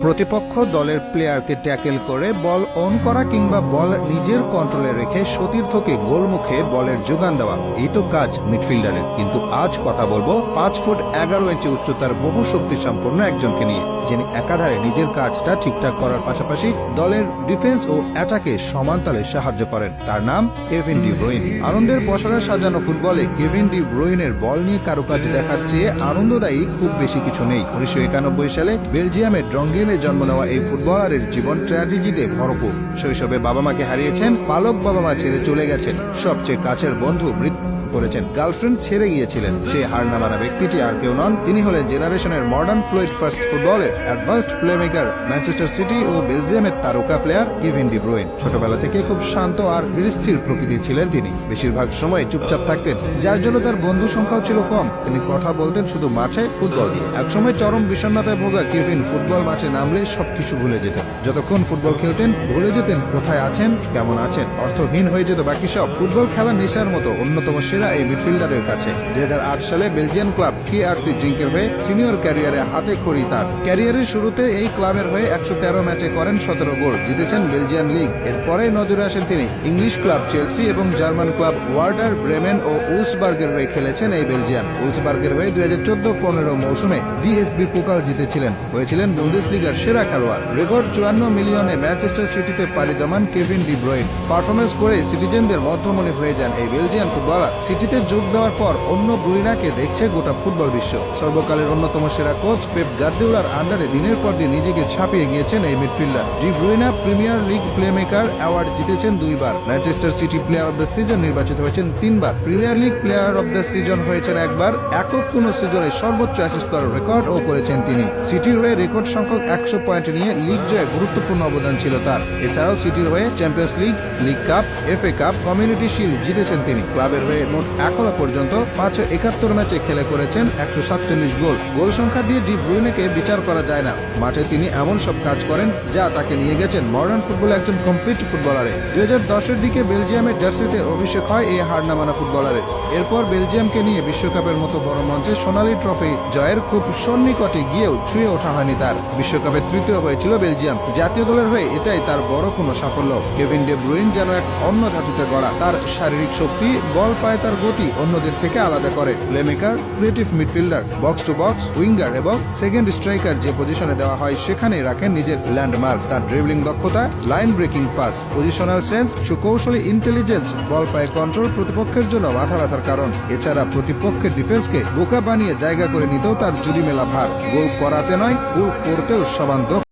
প্রতিপক্ষ দলের প্লেয়ারকে ট্যাকেল করে বল অন করা কিংবা বল নিজের কন্ট্রোলে রেখে সতীর্থকে গোলমুখে বলের যোগান দেওয়া, এই তো কাজ মিডফিল্ডারের। কিন্তু আজ কথা বলবো 5 ফুট 11 ইঞ্চি উচ্চতার বহু শক্তি সম্পন্ন একজনকে নিয়ে, যিনি একাধারে নিজের কাজটা ঠিকঠাক করার পাশাপাশি দলের ডিফেন্স ও অ্যাটাকে সমানতালে সাহায্য করেন। তার নাম কেভিন ডি ব্রুইন। আনন্দের পসরা সাজানো ফুটবলে কেভিন ডি ব্রুইনের বল নিয়ে কারুকাজ দেখার চেয়ে আনন্দদায়ী খুব বেশি কিছু নেই। 1991 সালে বেলজিয়ামের ড্রঙ্গেনে জন্ম নেওয়া এই ফুটবলারের জীবন ট্র্যাজেডিতে ভরপুর। শৈশবে বাবা মাকে হারিয়েছেন, পালক বাবা মা ছেড়ে চলে গেছেন, সবচেয়ে কাছের বন্ধু মৃত্যু করেছেন, গার্লফ্রেন্ড ছেড়ে গিয়েছিলেন। সেই হার না মানা ব্যক্তিটি আর কেউ নন, তিনি হলেন জেনারেশনের মডার্ন ফ্লুইড ফার্স্ট ফুটবলের অ্যাডভান্সড প্লেমেকার, ম্যানচেস্টার সিটি ও বেলজিয়ামের তারকা প্লেয়ার কেভিন ডি ব্রুইন। ছোটবেলা থেকে খুব শান্ত আর স্থির প্রকৃতির ছিলেন তিনি। বেশিরভাগ সময় চুপচাপ থাকতেন, যার জন্য তার বন্ধু সংখ্যাও ছিল কম। তিনি কথা বলতেন শুধু মাঠে ফুটবল দিয়ে। একসময় চরম বিষণ্ণতায় ভোগা কেভিন ফুটবল মাঠে নামলে সবকিছু ভুলে যেতেন। যতক্ষণ ফুটবল খেলতেন ভুলে যেতেন কোথায় আছেন, কেমন আছেন। অর্থহীন হয়ে যেত বাকি সব। ফুটবল খেলা নেশার মতো অন্যতম এই মিডফিল্ডারের কাছে 2008 সালে বেলজিয়ান ক্লাব কেআরসি জিঙ্কের হয়ে সিনিয়র ক্যারিয়ারে হাতে খড়ি তার। ক্যারিয়ারের শুরুতে এই ক্লাবের হয়ে 113 ম্যাচে করেন 17 গোল, জিতেছেন বেলজিয়ান লিগ। এরপরে নজরে আসেন তিনি। ইংলিশ ক্লাব চেলসি এবং জার্মান ক্লাব ওয়ার্ডার ব্রেমেন ও উলসবার্গের হয়ে খেলেছেন এই বেলজিয়ান। উলসবার্গের হয়ে 2014-15 মৌসুমে ডিএফবি পোকাল জিতেছিলেন, হয়েছিলেন বুন্দেসলিগার সেরা খেলোয়াড়। রেকর্ড 54 মিলিয়নে ম্যানচেস্টার সিটিতে পাড়ি জমান কেভিন ডি ব্রুইন পারফরমেন্স করে সিটিজেনদের মধ্যমণি হয়ে যান এই বেলজিয়ান ফুটবলার। সিটিতে যোগ দেওয়ার পর অন্য ব্রুইনাকে দেখছে গোটা ফুটবল বিশ্ব। সর্বকালের অন্যতম সেরা কোচ পেপ গার্দিওলার আন্ডারে দিনের পর দিন নিজেকে ছাপিয়ে গিয়েছেন এই midfielder. De Bruyne Premier League playmaker award জিতেছেন 2 বার, Manchester City player of the season নির্বাচিত হয়েছেন 3 বার, Premier League player of the season হয়েছেন 1 বার, একক কোন সিজনে সর্বোচ্চ অ্যাসিস্ট করার রেকর্ড ও করেছেন তিনি। সিটির হয়ে রেকর্ড সংখ্যক 100 পয়েন্ট নিয়ে লিগ জয়ে গুরুত্বপূর্ণ অবদান ছিল তার। এছাড়াও সিটির হয়ে champions league, league cup, FA cup, community shield জিতেছেন তিনি। ক্লাবের হয়ে মোট এখনো পর্যন্ত 571 ম্যাচে খেলে করেছেন 147 গোল। গোল সংখ্যা দিয়ে ডি ব্রুইনেকে বিচার করা যায় না। মাঠে তিনি এমন সব কাজ করেন যা তাকে নিয়ে গেছেন মডার্ন ফুটবলে একজন কমপ্লিট ফুটবলারে। 2010-এর দিকে বেলজিয়ামের জার্সিতে অভিষেক হয় এই হার না মানা ফুটবলারের। এরপর বেলজিয়ামকে নিয়ে বিশ্বকাপের মতো বড় মঞ্চে সোনালী ট্রফি জয়ের খুব সন্নিকটে গিয়েও ছুঁয়ে ওঠা হয়নি তার। বিশ্বকাপে তৃতীয় হয়েছিল বেলজিয়াম। জাতীয় দলের হয়ে এটাই তার বড় কোনো সাফল্য। কেভিন ডি ব্রুইন যেন এক অন্য ধাতুতে গড়া। তার শারীরিক শক্তি, বল পায় তার গতি অন্যদের থেকে আলাদা করে। Playmaker, creative midfielder, box to box, winger এবং সেকেন্ড স্ট্রাইকার যে পজিশনে দেওয়া হয় সেখানেই রাখেন নিজের ল্যান্ডমার্ক। তার ড্রিবলিং দক্ষতা, line breaking pass, positional sense, সুকৌশলী ইন্টেলিজেন্স, বল পায় কন্ট্রোল প্রতিপক্ষের জন্য মাথা ব্যথার কারণ। এছাড়া প্রতিপক্ষের ডিফেন্সকে বোকা বানিয়ে জায়গা করে নিতেও তার জুড়ি মেলা ভার। গোল করাতে নয়, গোল করতেও সমান